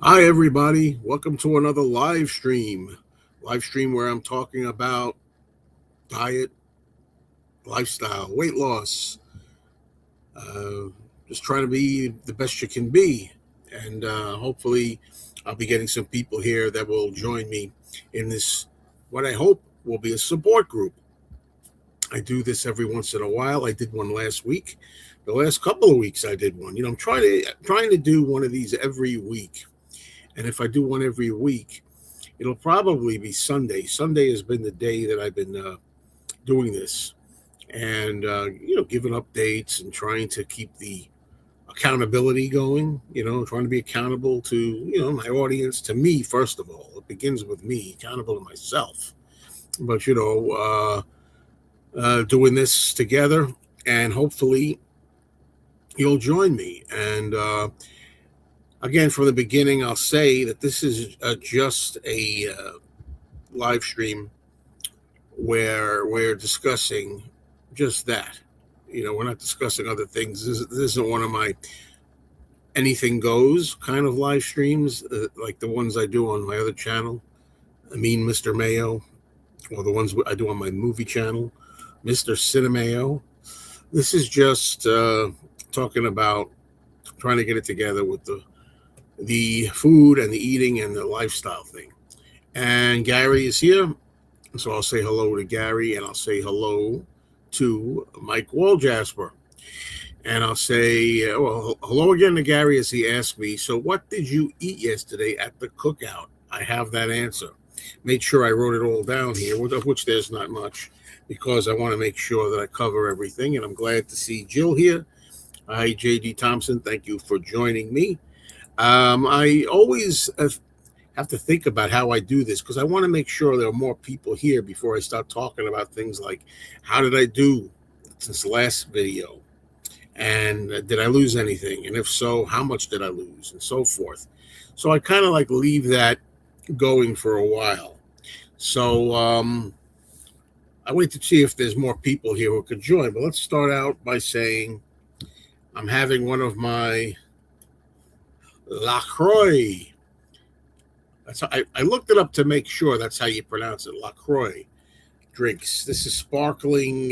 Hi, everybody. Welcome to another live stream. Live stream where I'm talking about diet, lifestyle, weight loss, uh, just trying to be the best you can be. And hopefully, I'll be getting some people here that will join me in this, what I hope will be a support group. I do this every once in a while. I did one last week. The last couple of weeks, I did one. I'm trying to do one of these every week. And if I do one every week, it'll probably be Sunday. Sunday has been the day that I've been doing this, and giving updates and trying to keep the accountability going. Trying to be accountable to my audience, to me first of all. It begins with me, accountable to myself. But doing this together, and hopefully you'll join me. And again, from the beginning, I'll say that this is just a live stream where we're discussing just that. We're not discussing other things. This isn't one of my anything goes kind of live streams like the ones I do on my other channel, I mean Mr. Mayo, or the ones I do on my movie channel, Mr. Cinemayo. This is just talking about trying to get it together with the food and the eating and the lifestyle thing. And Gary is here. So I'll say hello to Gary, and I'll say hello to Mike Waljasper. And I'll say, hello again to Gary as he asked me, so what did you eat yesterday at the cookout? I have that answer. Made sure I wrote it all down here, of which there's not much, because I want to make sure that I cover everything. And I'm glad to see Jill here. Hi, J.D. Thompson. Thank you for joining me. I always have to think about how I do this, because I want to make sure there are more people here before I start talking about things like how did I do since the last video, and did I lose anything, and if so, how much did I lose, and so forth. So I kind of like leave that going for a while. So I wait to see if there's more people here who could join. But let's start out by saying I'm having one of my LaCroix. That's how I looked it up to make sure that's how you pronounce it, LaCroix drinks. This is sparkling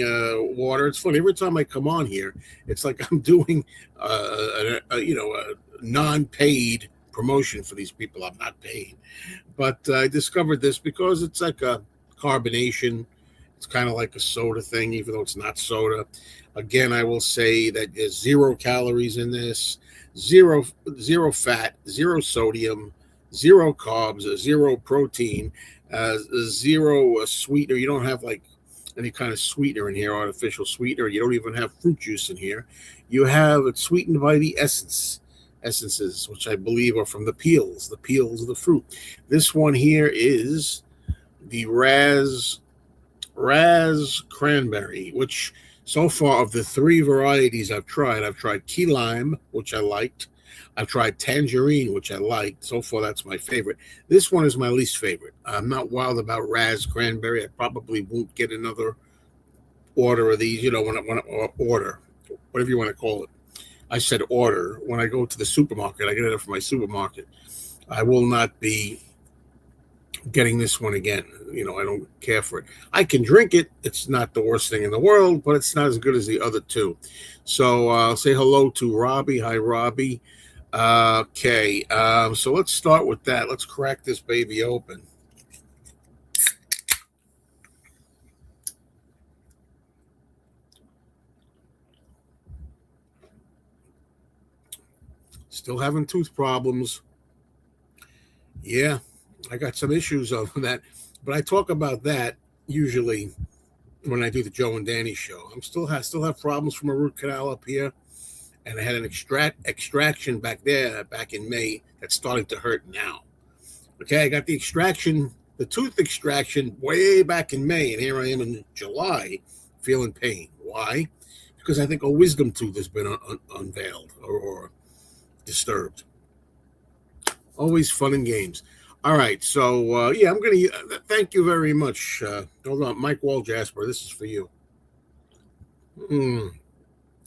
water. It's funny, every time I come on here, it's like I'm doing a non-paid promotion for these people. I'm not paid, but I discovered this because it's like a carbonation. It's kind of like a soda thing, even though it's not soda. Again, I will say that there's 0 calories in this, zero fat, 0 sodium, 0 carbs, 0 protein, 0 sweetener. You don't have like any kind of sweetener in here, artificial sweetener. You don't even have fruit juice in here. You have it sweetened by the essences, which I believe are from the peels of the fruit. This one here is the Raz cranberry, which so far of the 3 varieties I've tried key lime, which I liked. I've tried tangerine, which I liked. So far, that's my favorite. This one is my least favorite. I'm not wild about Raz cranberry. I probably won't get another order of these, when I order, whatever you want to call it. I said order. When I go to the supermarket, I get it from my supermarket. I will not be getting this one again. I don't care for it. I can drink it. It's not the worst thing in the world, but it's not as good as the other 2. So I'll say hello to Robbie. Hi, Robbie. Okay, so let's start with that. Let's crack this baby open. Still having tooth problems. Yeah, I got some issues of that, but I talk about that usually when I do the Joe and Danny show. Still have problems from a root canal up here, and I had an extraction back there back in May that's starting to hurt now. Okay, I got the tooth extraction way back in May, and here I am in July feeling pain. Why? Because I think a wisdom tooth has been unveiled or disturbed. Always fun and games. All right, so I'm going to thank you very much. Hold on, Mike Waljasper, this is for you.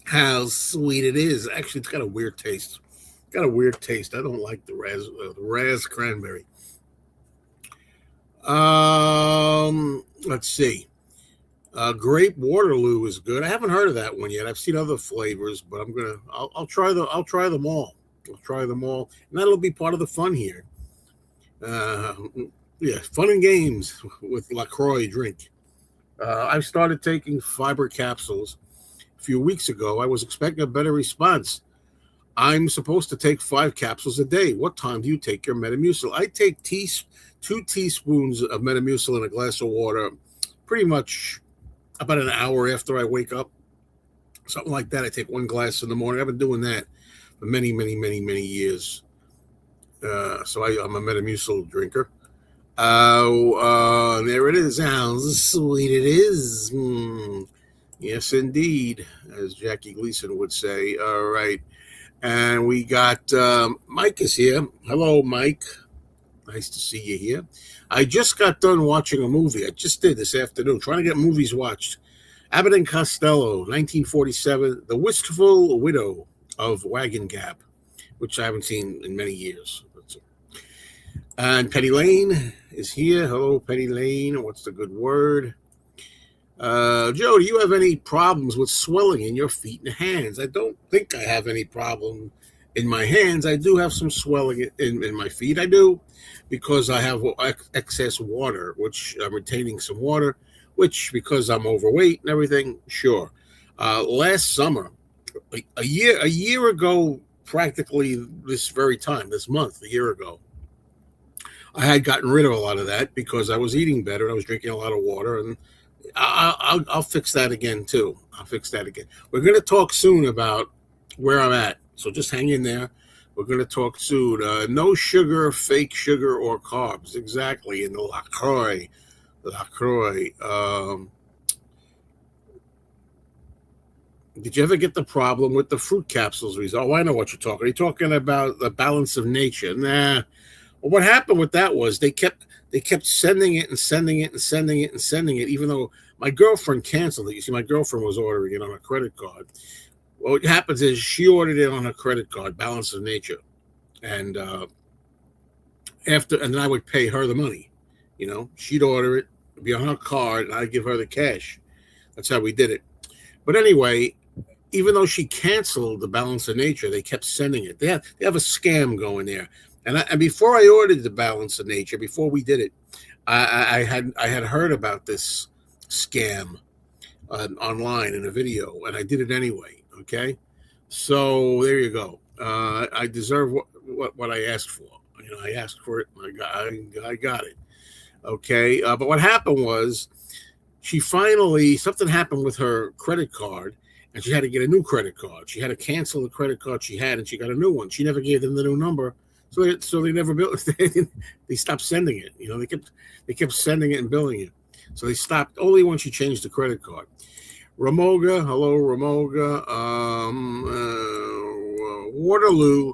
How sweet it is. Actually, it's got a weird taste. Got a weird taste. I don't like the raz cranberry. Let's see. Grape Waterloo is good. I haven't heard of that one yet. I've seen other flavors, but I'll try them all. I'll try them all, and that'll be part of the fun here. Uh, yeah, fun and games with LaCroix drink. I've started taking fiber capsules a few weeks ago. I was expecting a better response. I'm supposed to take 5 capsules a day. What time do you take your Metamucil? I take 2 teaspoons of Metamucil in a glass of water, pretty much about an hour after I wake up. Something like that. I take 1 glass in the morning. I've been doing that for many, many, many, many years. So I'm a Metamucil drinker. There it is. How sweet it is. Yes, indeed, as Jackie Gleason would say. All right. And we got Mike is here. Hello, Mike. Nice to see you here. I just got done watching a movie. I just did this afternoon, trying to get movies watched. Abbott and Costello, 1947, The Wistful Widow of Wagon Gap, which I haven't seen in many years. And Penny Lane is here. Hello, Penny Lane. What's the good word? Joe, do you have any problems with swelling in your feet and hands? I don't think I have any problem in my hands. I do have some swelling in my feet. I do, because I have excess water, which I'm retaining some water, which because I'm overweight and everything, sure. Last summer, a year ago, practically this very time, this month, a year ago, I had gotten rid of a lot of that because I was eating better. I was drinking a lot of water, and I'll fix that again too. I'll fix that again. We're going to talk soon about where I'm at, so just hang in there. We're going to talk soon. No sugar, fake sugar, or carbs. Exactly. In the LaCroix. Did you ever get the problem with the fruit capsules? Oh, I know what you're talking. Are you talking about the balance of nature? Nah. Well, what happened with that was they kept sending it and sending it and sending it and sending it, even though my girlfriend canceled it. You see, my girlfriend was ordering it on a credit card. Well, what happens is she ordered it on her credit card, Balance of Nature, and then I would pay her the money. You know, she'd order it, it'd be on her card, and I'd give her the cash. That's how we did it. But anyway, even though she canceled the Balance of Nature, they kept sending it. They have a scam going there. And before I ordered the Balance of Nature, before we did it, I had heard about this scam online in a video, and I did it anyway. Okay, so there you go. I deserve what I asked for. You know, I asked for it. I got it. Okay, but what happened was something happened with her credit card, and she had to get a new credit card. She had to cancel the credit card she had, and she got a new one. She never gave them the new number. So they never built. They stopped sending it. You know, they kept sending it and billing it. So they stopped only when she changed the credit card. Ramoga, hello, Ramoga. Waterloo.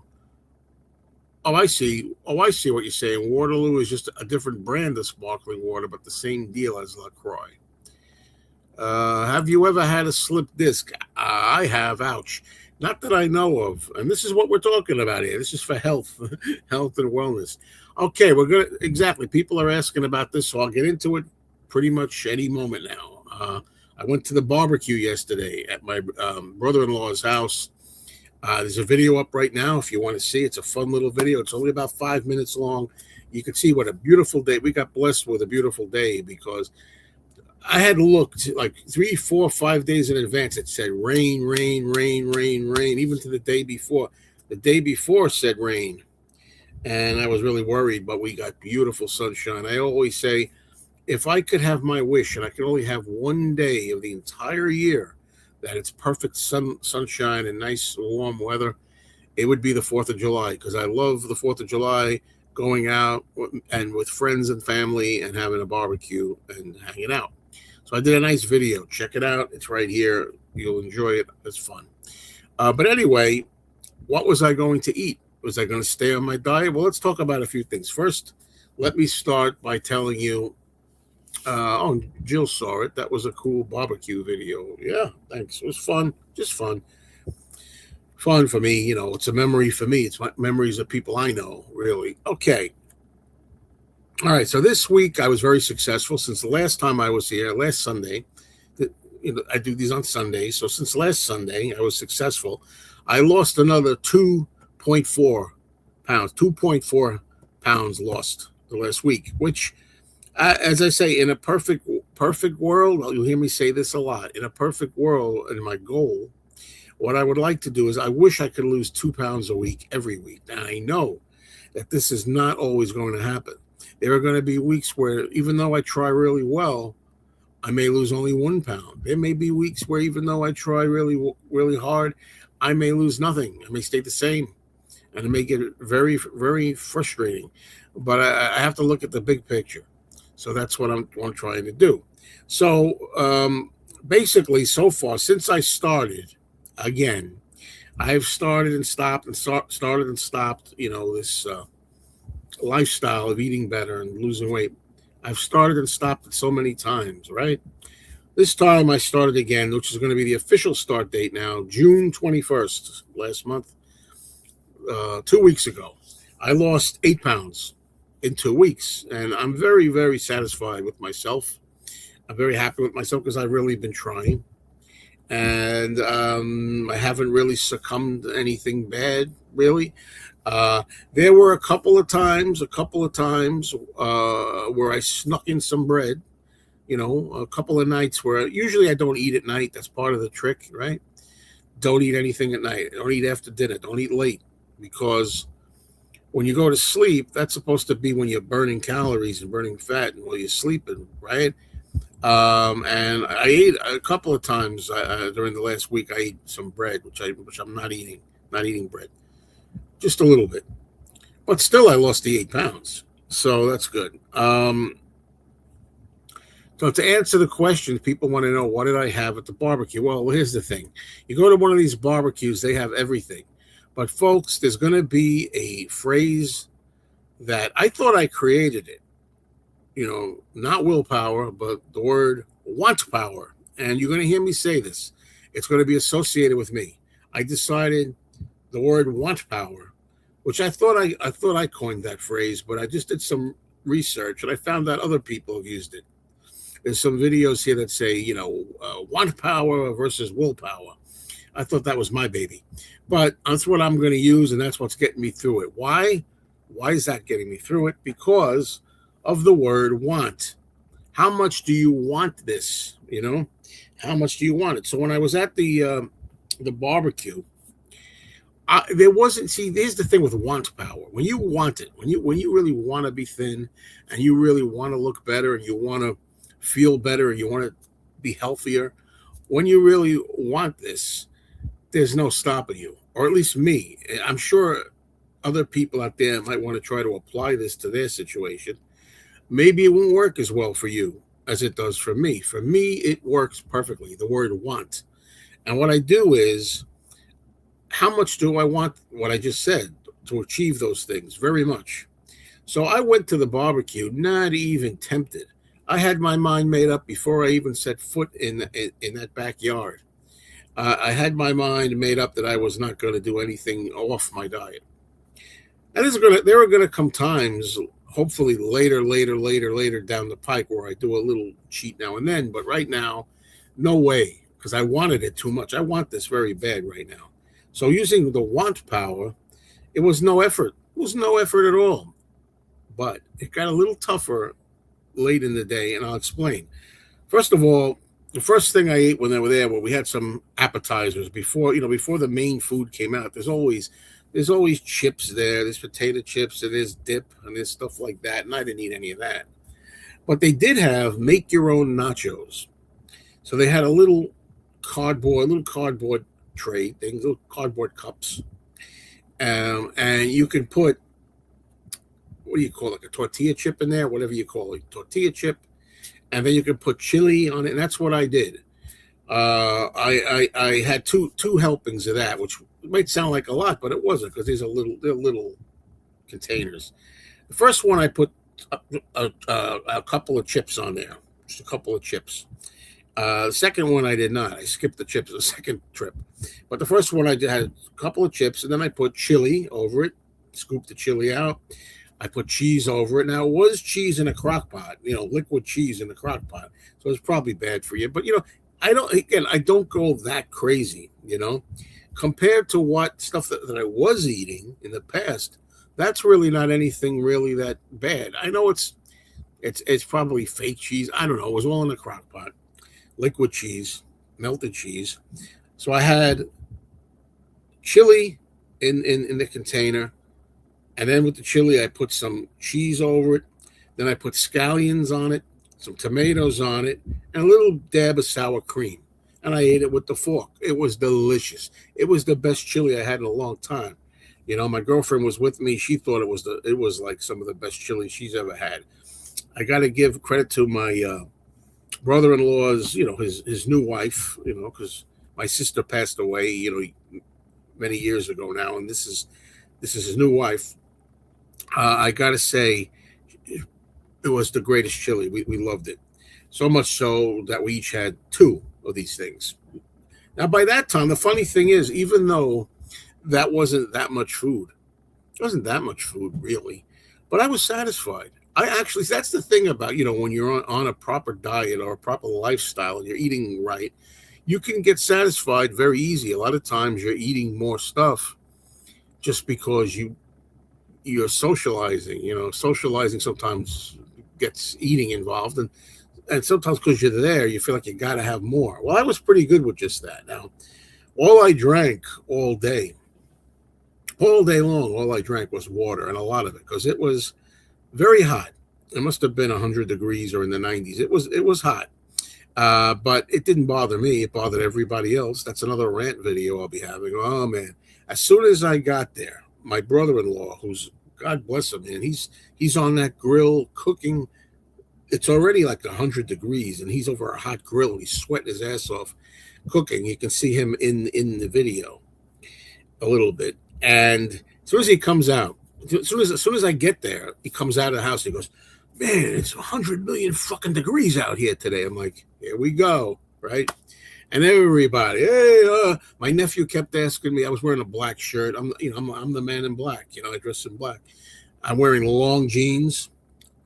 Oh, I see. What you're saying. Waterloo is just a different brand of sparkling water, but the same deal as LaCroix. Have you ever had a slip disc? I have. Ouch. Not that I know of. And this is what we're talking about here. This is for health, health and wellness. Okay, exactly. People are asking about this, so I'll get into it pretty much any moment now. I went to the barbecue yesterday at my brother-in-law's house. There's a video up right now if you want to see. It's a fun little video. It's only about 5 minutes long. You can see what a beautiful day. We got blessed with a beautiful day because I had looked like 3, 4, 5 days in advance. It said rain, rain, rain, rain, rain, even to the day before. The day before said rain. And I was really worried, but we got beautiful sunshine. I always say, if I could have my wish and I could only have one day of the entire year that it's perfect sunshine and nice warm weather, it would be the 4th of July, because I love the 4th of July, going out and with friends and family and having a barbecue and hanging out. So I did a nice video. Check it out. It's right here. You'll enjoy it. It's fun. But anyway, what was I going to eat? Was I going to stay on my diet? Well, let's talk about a few things. First, let me start by telling you, Jill saw it. That was a cool barbecue video. Yeah, thanks. It was fun. Just fun. fun for me. It's a memory for me. It's my memories of people I know, really. Okay. All right. So this week I was very successful since the last time I was here, last Sunday. I do these on Sundays. So since last Sunday, I was successful. I lost another 2.4 pounds, 2.4 pounds lost the last week, which, as I say, in a perfect world, you'll hear me say this a lot, in a perfect world, and my goal, what I would like to do is I wish I could lose 2 pounds a week every week. Now, I know that this is not always going to happen. There are going to be weeks where, even though I try really well, I may lose only 1 pound. There may be weeks where, even though I try really, really hard, I may lose nothing. I may stay the same, and it may get very, very frustrating. But I have to look at the big picture. So that's what I'm trying to do. So basically, so far, since I started, again, I've started and stopped and started and stopped, this lifestyle of eating better and losing weight. I've started and stopped it so many times, right? This time I started again, which is going to be the official start date now, June 21st, last month, 2 weeks ago. I lost 8 pounds in 2 weeks, and I'm very, very satisfied with myself. I'm very happy with myself because I've really been trying, and I haven't really succumbed to anything bad, really. There were a couple of times where I snuck in some bread, a couple of nights where usually I don't eat at night. That's part of the trick, right? Don't eat anything at night. Don't eat after dinner. Don't eat late, because when you go to sleep, that's supposed to be when you're burning calories and burning fat and while you're sleeping, right? And I ate a couple of times during the last week. I ate some bread, which I'm not eating. Not eating bread, just a little bit, but still, I lost the 8 pounds, so that's good. So to answer the question, people want to know, what did I have at the barbecue? Well, here's the thing: you go to one of these barbecues, they have everything. But folks, there's going to be a phrase that I thought I created it. Not willpower, but the word Wantpower. And you're going to hear me say this. It's going to be associated with me. I decided the word Wantpower, which I thought I coined that phrase, but I just did some research and I found that other people have used it. There's some videos here that say, Wantpower versus willpower. I thought that was my baby. But that's what I'm going to use, and that's what's getting me through it. Why? Why is that getting me through it? Because of the word want. How much do you want this? How much do you want it? So when I was at the barbecue, there wasn't. See, there's the thing with want power. When you want it, when you really want to be thin, and you really want to look better, and you want to feel better, and you want to be healthier, when you really want this, there's no stopping you, or at least me. I'm sure other people out there might want to try to apply this to their situation. Maybe it won't work as well for you as it does for me. For me, it works perfectly, the word want. And what I do is, how much do I want what I just said to achieve those things? Very much. So I went to the barbecue, not even tempted. I had my mind made up before I even set foot in that backyard. I had my mind made up that I was not going to do anything off my diet. And there are going to come times, hopefully later down the pike, where I do a little cheat now and then. But right now, no way, because I wanted it too much. I want this very bad right now. So using the want power, it was no effort. It was no effort at all. But it got a little tougher late in the day, and I'll explain. First of all, the first thing I ate when they were there, we had some appetizers before the main food came out. There's always chips there. There's potato chips, and there's dip, and there's stuff like that. And I didn't eat any of that. But they did have make your own nachos. So they had a little cardboard tray things, little cardboard cups, and you can put, what do you call it, like a tortilla chip in there, whatever you call it, tortilla chip. And then you can put chili on it, and that's what I did. I had two helpings of that, which might sound like a lot, but it wasn't, because they're little containers. The first one, I put a couple of chips on there, just a couple of chips, The second one I did not. I skipped the chips the second trip. But the first one I did had a couple of chips, and then I put chili over it, scooped the chili out. I put cheese over it. Now, it was cheese in a crock pot, liquid cheese in a crock pot. So it's probably bad for you. But, I don't go that crazy, compared to what stuff that I was eating in the past. That's really not anything really that bad. I know it's probably fake cheese. I don't know. It was all in a crock pot, liquid cheese, melted cheese. So I had chili in the container, and then with the chili, I put some cheese over it. Then I put scallions on it, some tomatoes on it, and a little dab of sour cream. And I ate it with the fork. It was delicious. It was the best chili I had in a long time. My girlfriend was with me. She thought it was like some of the best chili she's ever had. I got to give credit to my brother-in-law's, his new wife, because my sister passed away, many years ago now, and this is his new wife. I got to say, it was the greatest chili. We loved it. So much so that we each had two of these things. Now, by that time, the funny thing is, even though that wasn't that much food, it wasn't that much food, really, but I was satisfied. That's the thing about, when you're on a proper diet or a proper lifestyle and you're eating right, you can get satisfied very easy. A lot of times you're eating more stuff just because you're socializing. Socializing sometimes gets eating involved, and sometimes because you're there, you feel like you got to have more. Well, I was pretty good with just that. Now, all I drank all day long, all I drank was water, and a lot of it, because it was very hot. It must have been 100 degrees or in the 90s. It was hot, but it didn't bother me. It bothered everybody else. That's another rant video I'll be having. Oh, man. As soon as I got there, my brother-in-law, who's, God bless him, man, he's on that grill cooking. It's already like 100 degrees, and he's over a hot grill, and he's sweating his ass off cooking. You can see him in the video a little bit. And as soon as he comes out, as soon as I get there, he comes out of the house. He goes, "Man, it's 100 million fucking degrees out here today." I'm like, "Here we go," right? And everybody, hey, my nephew kept asking me. I was wearing a black shirt. I'm the man in black. I dress in black. I'm wearing long jeans,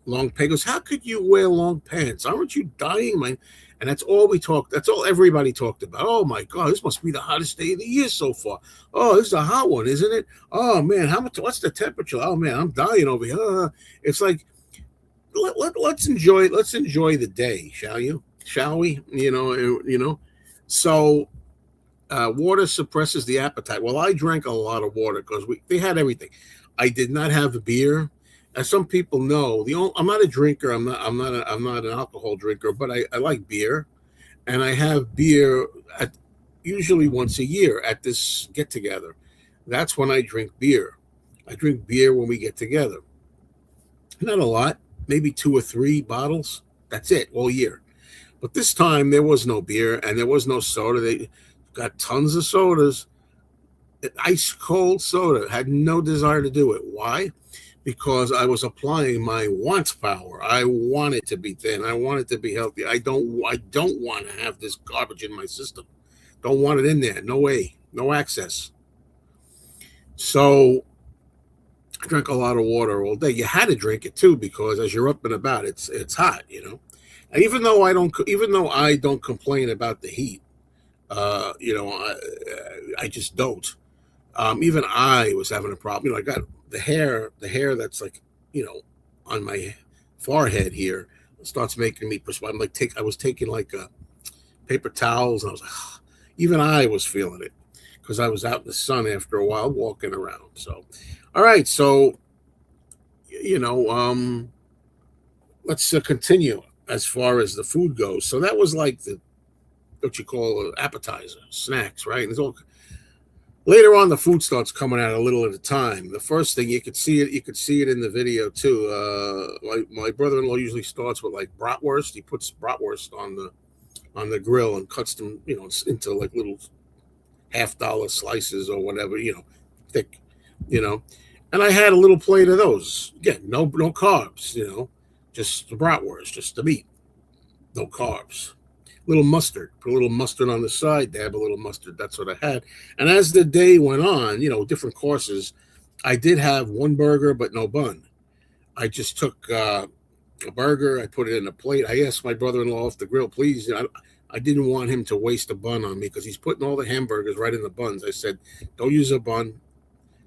long pants. He goes, "How could you wear long pants? Aren't you dying, man?" And that's all we talked. That's all everybody talked about. Oh my God, this must be the hottest day of the year so far. Oh, this is a hot one, isn't it? Oh man, how much? What's the temperature? Oh man, I'm dying over here. It's like let's enjoy the day, shall you? Shall we? So water suppresses the appetite. Well, I drank a lot of water because they had everything. I did not have beer. As some people know, I'm not a drinker. I'm not an alcohol drinker, but I like beer, and I have beer usually once a year at this get together. That's when I drink beer. I drink beer when we get together. Not a lot, maybe 2 or 3 bottles. That's it all year. But this time there was no beer and there was no soda. They got tons of sodas, ice cold soda. Had no desire to do it. Why? Because I was applying my Wantpower. I want it to be thin. I want it to be healthy. I don't want to have this garbage in my system. Don't want it in there. No way. No access. So I drank a lot of water all day. You had to drink it too, because as you're up and about, it's hot, And even though I don't complain about the heat, I just don't. Even I was having a problem. I got the hair that's like, on my forehead here starts making me perspire. I was taking like paper towels, and I was like, even I was feeling it because I was out in the sun after a while walking around. So, all right. So, let's continue as far as the food goes. So that was like what you call an appetizer, snacks, right? And there's all. Later on, the food starts coming out a little at a time. The first thing you could see it in the video too. My brother-in-law usually starts with like bratwurst. He puts bratwurst on the grill and cuts them, into like little $half slices or whatever, thick, And I had a little plate of those. Again, no carbs, just the bratwurst, just the meat, no carbs. little mustard. Put a little mustard on the side, dab a little mustard. That's what I had. And as the day went on, different courses, I did have one burger but no bun. I just took a burger, I put it in a plate. I asked my brother-in-law off the grill, please. I didn't want him to waste a bun on me because he's putting all the hamburgers right in the buns. I said, don't use a bun.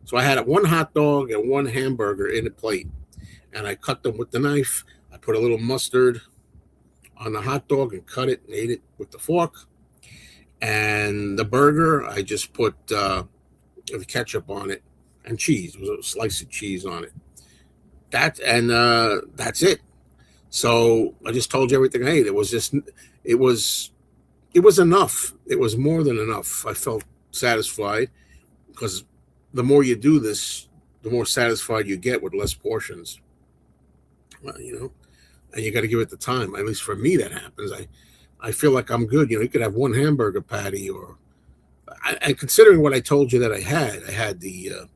So I had one hot dog and one hamburger in a plate, and I cut them with the knife. I put a little mustard on the hot dog and cut it and ate it with the fork. And the burger, I just put the ketchup on it and cheese. It was a slice of cheese on it. That's it. So I just told you everything I ate. It was enough. It was more than enough. I felt satisfied because the more you do this, the more satisfied you get with less portions. And you got to give it the time. At least for me, that happens. I feel like I'm good. You could have one hamburger patty, and considering what I told you that I had the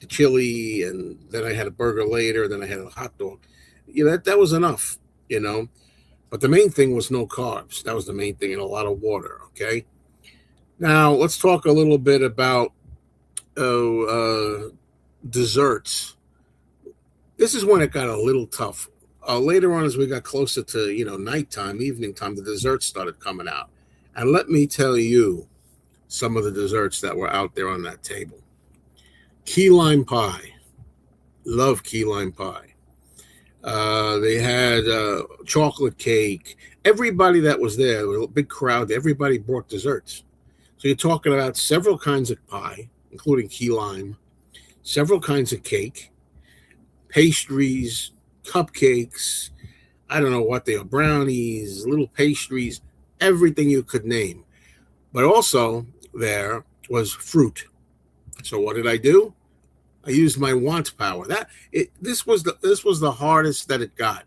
chili, and then I had a burger later, then I had a hot dog. That was enough. But the main thing was no carbs. That was the main thing, and a lot of water. Okay. Now let's talk a little bit about desserts. This is when it got a little tough. Later on, as we got closer to nighttime, evening time, the desserts started coming out. And let me tell you some of the desserts that were out there on that table. Key lime pie. Love key lime pie. They had chocolate cake. Everybody that was there was a big crowd. Everybody brought desserts. So you're talking about several kinds of pie, including key lime, several kinds of cake, pastries, cupcakes, I don't know what they are, brownies, little pastries, everything you could name. But also there was fruit. So what did I do? I used my Wantpower. This was the hardest that it got.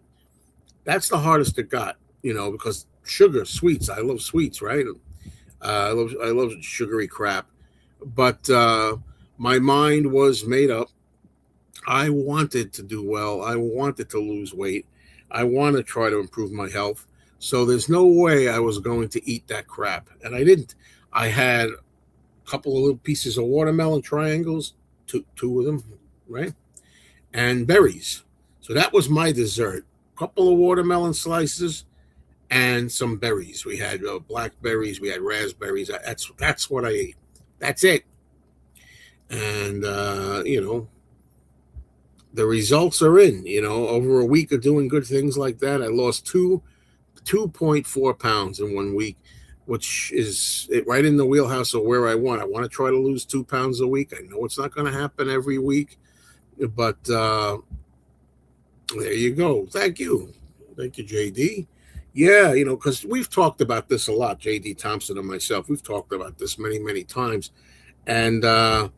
That's the hardest it got, because sugar, sweets. I love sweets, right? I love sugary crap. But my mind was made up. I wanted to do well. I wanted to lose weight. I want to try to improve my health. So there's no way I was going to eat that crap. And I didn't. I had a couple of little pieces of watermelon triangles, two of them, right? And berries. So that was my dessert. A couple of watermelon slices and some berries. We had blackberries. We had raspberries. That's what I ate. That's it. And, the results are in, over a week of doing good things like that. I lost 2.4 pounds in 1 week, which is right in the wheelhouse of where I want. I want to try to lose 2 pounds a week. I know it's not going to happen every week, but there you go. Thank you, JD. Yeah, because we've talked about this a lot, JD Thompson and myself. We've talked about this many, many times, and I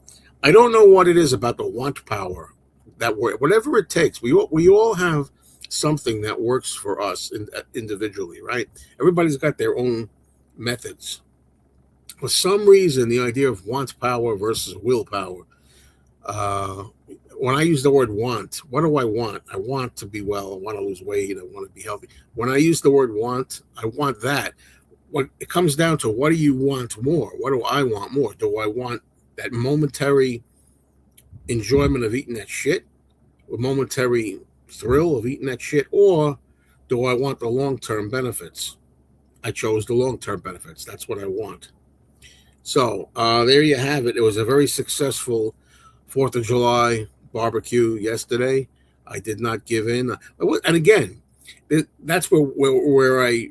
don't know what it is about the Wantpower. That work, whatever it takes. We all have something that works for us individually, right? Everybody's got their own methods. For some reason, the idea of Wantpower versus willpower. When I use the word want, what do I want? I want to be well. I want to lose weight. I want to be healthy. When I use the word want, I want that. What it comes down to, what do you want more? What do I want more? Do I want that momentary enjoyment of eating that shit, a momentary thrill of eating that shit, or do I want the long-term benefits? I chose the long-term benefits. That's what I want. So there you have it. It was a very successful 4th of July barbecue yesterday. I did not give in. And again, that's where I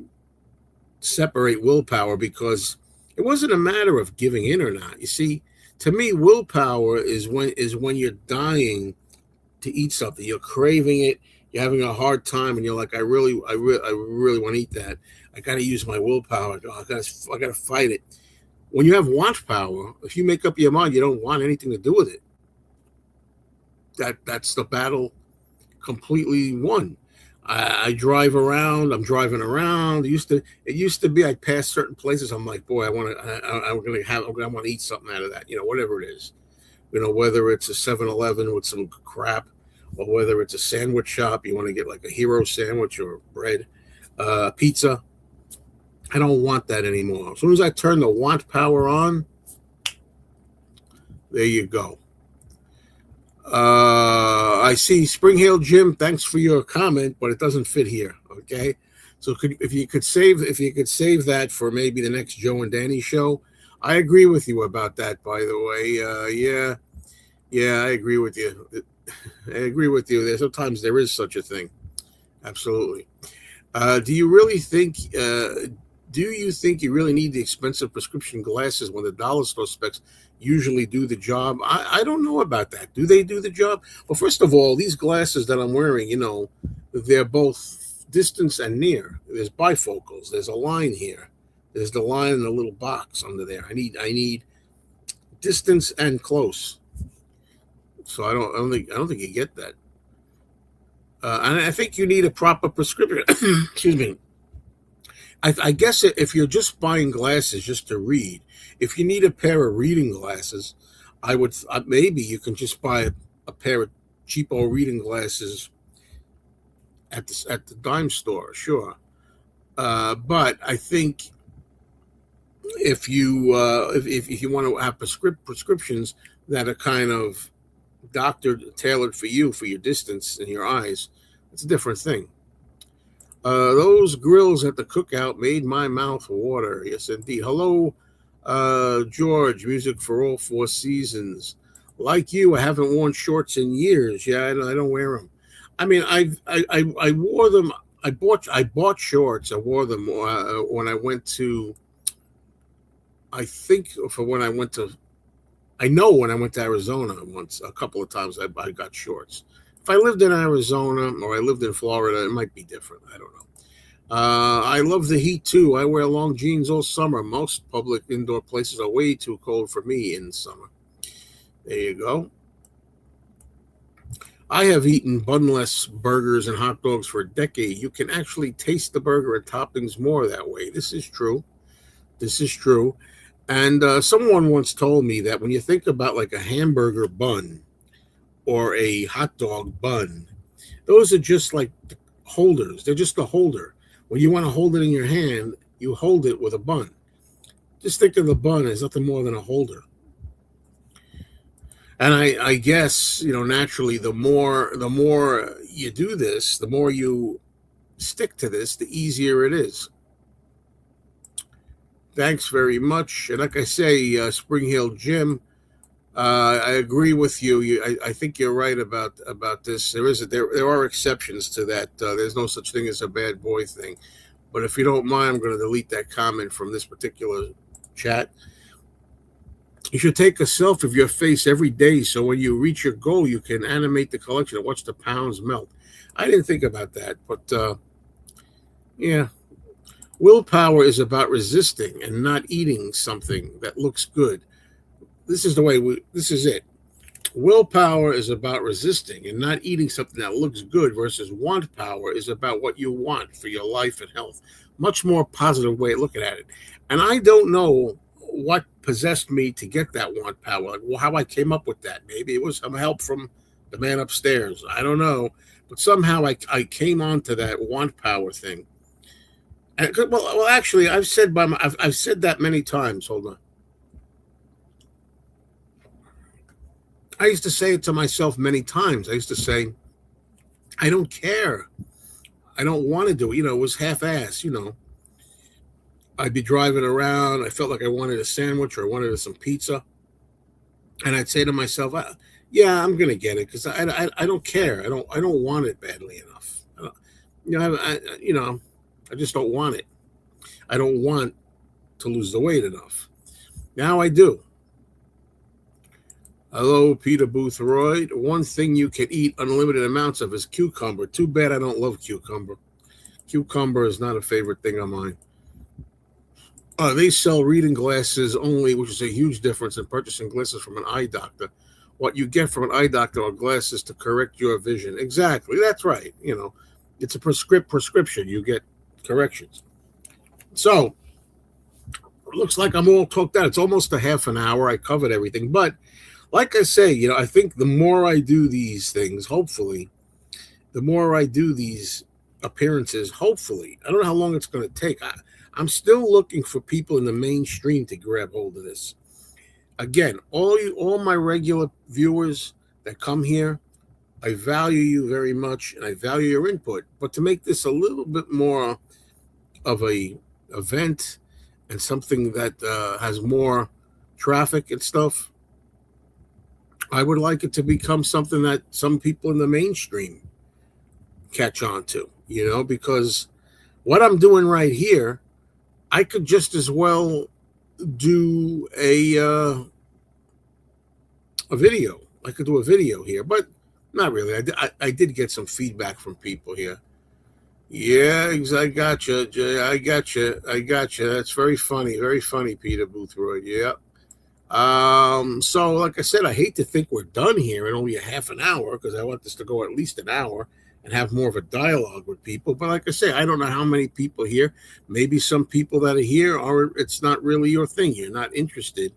separate willpower, because it wasn't a matter of giving in or not. You see, to me, willpower is when you're dying to eat something. You're craving it. You're having a hard time, and you're like, I really want to eat that. I got to use my willpower. I got to fight it. When you have Wantpower, if you make up your mind, you don't want anything to do with it. That's the battle completely won. I drive around. I'm driving around. It used to be I'd pass certain places. I'm like, boy, I want to eat something out of that. Whatever it is. Whether it's a 7-Eleven with some crap, or whether it's a sandwich shop, you want to get like a hero sandwich or bread, pizza. I don't want that anymore. As soon as I turn the Wantpower on, there you go. I see Spring Hill Jim. Thanks for your comment, but it doesn't fit here. Okay, so if you could save that for maybe the next Joe and Danny show. I agree with you about that. By the way, yeah, I agree with you. I agree with you. There sometimes there is such a thing. Absolutely. Do you really think? Do you think you really need the expensive prescription glasses when the dollar store specs usually do the job? I don't know about that. Do they do the job? Well, first of all, these glasses that I'm wearing, they're both distance and near. There's bifocals. There's a line here. There's the line in the little box under there. I need distance and close. So I don't think you get that. And I think you need a proper prescription. Excuse me. I guess if you're just buying glasses just to read, if you need a pair of reading glasses, I would maybe you can just buy a pair of cheapo reading glasses at the dime store, sure. But I think if you want to have prescriptions that are kind of doctored, tailored for you for your distance and your eyes, it's a different thing. Those grills at the cookout made my mouth water. Yes, indeed. Hello, George. Music for all four seasons. Like you, I haven't worn shorts in years. Yeah, I don't wear them. I mean, I wore them. I bought shorts. I wore them when I went to. I think for when I went to. I know when I went to Arizona once, a couple of times, I got shorts. If I lived in Arizona or I lived in Florida, it might be different. I don't know. I love the heat too. I wear long jeans all summer. Most public indoor places are way too cold for me in summer. There you go. I have eaten bunless burgers and hot dogs for a decade. You can actually taste the burger and toppings more that way. This is true. This is true. And someone once told me that when you think about like a hamburger bun or a hot dog bun, those are just like holders. They're just a holder. When you want to hold it in your hand, you hold it with a bun. Just think of the bun as nothing more than a holder. And I guess, naturally, the more you do this, the more you stick to this, the easier it is. Thanks very much. And like I say, Spring Hill Jim, I agree with you. I think you're right about this. There are exceptions to that. There's no such thing as a bad boy thing. But if you don't mind, I'm going to delete that comment from this particular chat. You should take a selfie of your face every day so when you reach your goal, you can animate the collection and watch the pounds melt. I didn't think about that, but yeah. Willpower is about resisting and not eating something that looks good. This is it. Willpower is about resisting and not eating something that looks good versus want power is about what you want for your life and health. Much more positive way of looking at it. And I don't know what possessed me to get that want power, like how I came up with that. Maybe it was some help from the man upstairs. I don't know. But somehow I came onto that want power thing. And, well, actually, I've said that many times. Hold on. I used to say it to myself many times. I used to say, I don't care. I don't want to do it. It was half-assed, I'd be driving around. I felt like I wanted a sandwich or I wanted some pizza. And I'd say to myself, yeah, I'm going to get it because I don't care. I don't want it badly enough. I just don't want it. I don't want to lose the weight enough. Now I do. Hello, Peter Boothroyd. One thing you can eat unlimited amounts of is cucumber. Too bad I don't love cucumber. Cucumber is not a favorite thing of mine. They sell reading glasses only, which is a huge difference in purchasing glasses from an eye doctor. What you get from an eye doctor are glasses to correct your vision. Exactly. That's right. It's a prescription. You get corrections. So, it looks like I'm all talked out. It's almost a half an hour. I covered everything. But, like I say, I think the more I do these things, hopefully, the more I do these appearances, hopefully, I don't know how long it's going to take. I'm still looking for people in the mainstream to grab hold of this. Again, all my regular viewers that come here, I value you very much and I value your input. But to make this a little bit more of a event and something that has more traffic and stuff, I would like it to become something that some people in the mainstream catch on to, because what I'm doing right here, I could just as well do a video. I could do a video here, but not really. I did get some feedback from people here. Yeah, I got you. I got you. I got you. That's very funny, Peter Boothroyd. Yeah. So like I said, I hate to think we're done here in only a half an hour because I want this to go at least an hour and have more of a dialogue with people. But like I say, I don't know how many people here. Maybe some people that are here are it's not really your thing. You're not interested.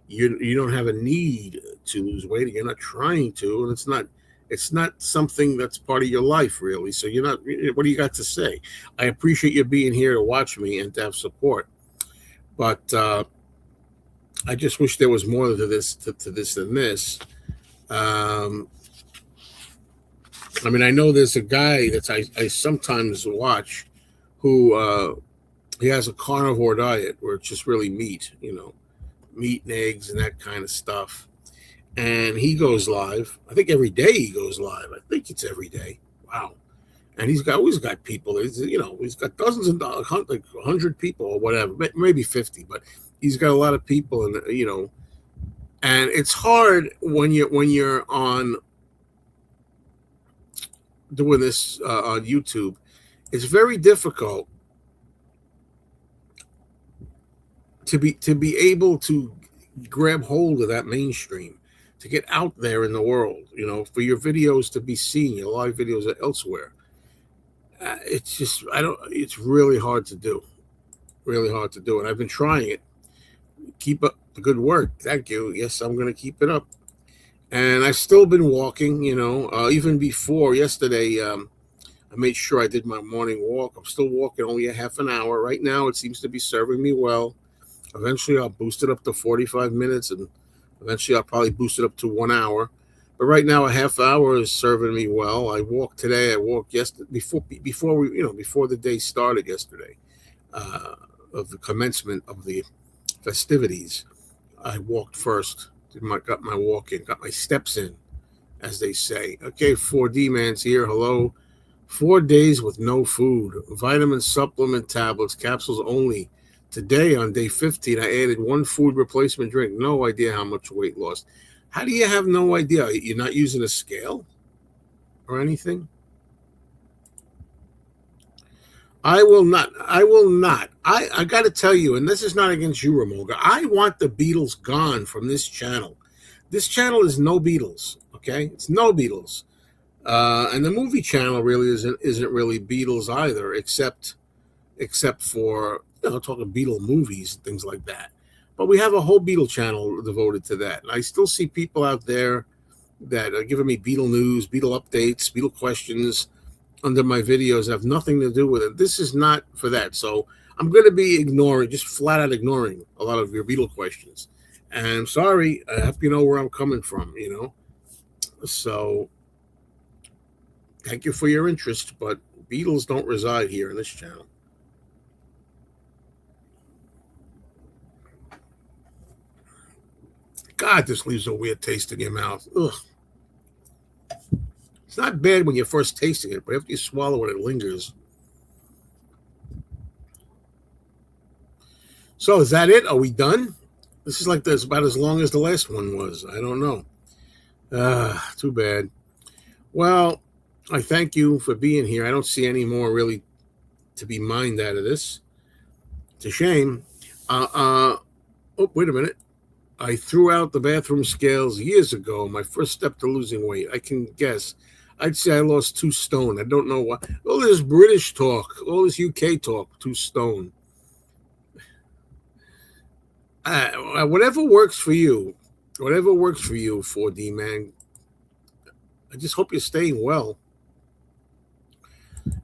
You don't have a need to lose weight. You're not trying to, and it's not something that's part of your life really. So you're not. What do you got to say? I appreciate you being here to watch me and to have support, but. I just wish there was more to this than this. I mean, I know there's a guy that I sometimes watch who he has a carnivore diet where it's just really meat, meat and eggs and that kind of stuff. And he goes live. I think every day he goes live. I think it's every day. Wow. And he's always got people. He's got dozens of like 100 people or whatever, maybe 50, but he's got a lot of people, and and it's hard when you're on doing this on YouTube. It's very difficult to be able to grab hold of that mainstream, to get out there in the world, for your videos to be seen, your live videos elsewhere. It's just it's really hard to do, and I've been trying it. Keep up the good work. Thank you. Yes, I'm going to keep it up. And I've still been walking, even before yesterday. I made sure I did my morning walk. I'm still walking only a half an hour. Right now, it seems to be serving me well. Eventually, I'll boost it up to 45 minutes, and eventually, I'll probably boost it up to 1 hour. But right now, a half hour is serving me well. I walked today. I walked yesterday before the day started yesterday, of the commencement of the festivities. I walked first. Got my walk in, got my steps in, as they say. Okay, 4D man's here. Hello. 4 days with no food. Vitamin supplement tablets, capsules only. Today on day 15, I added 1 food replacement drink. No idea how much weight lost. How do you have no idea? You're not using a scale or anything? I will not. I got to tell you, and this is not against you, Ramoga. I want the Beatles gone from this channel. This channel is no Beatles, okay? It's no Beatles. And the movie channel really isn't really Beatles either, except for, talking Beatle movies and things like that. But we have a whole Beatle channel devoted to that. And I still see people out there that are giving me Beatle news, Beatle updates, Beatle questions under my videos have nothing to do with it. This is not for that. So I'm going to be just flat out ignoring a lot of your Beatle questions. And I'm sorry. I hope you know where I'm coming from, So thank you for your interest, but Beatles don't reside here in this channel. God, this leaves a weird taste in your mouth. Ugh. It's not bad when you're first tasting it, but after you swallow it, it lingers. So is that it? Are we done? This is like this about as long as the last one was. I don't know. Too bad. Well, I thank you for being here. I don't see any more really to be mined out of this. It's a shame. Oh, wait a minute. I threw out the bathroom scales years ago. My first step to losing weight. I can guess. I'd say I lost 2 stone. I don't know why. All this British talk, all this UK talk, 2 stone. Whatever works for you. Whatever works for you, 4D man. I just hope you're staying well.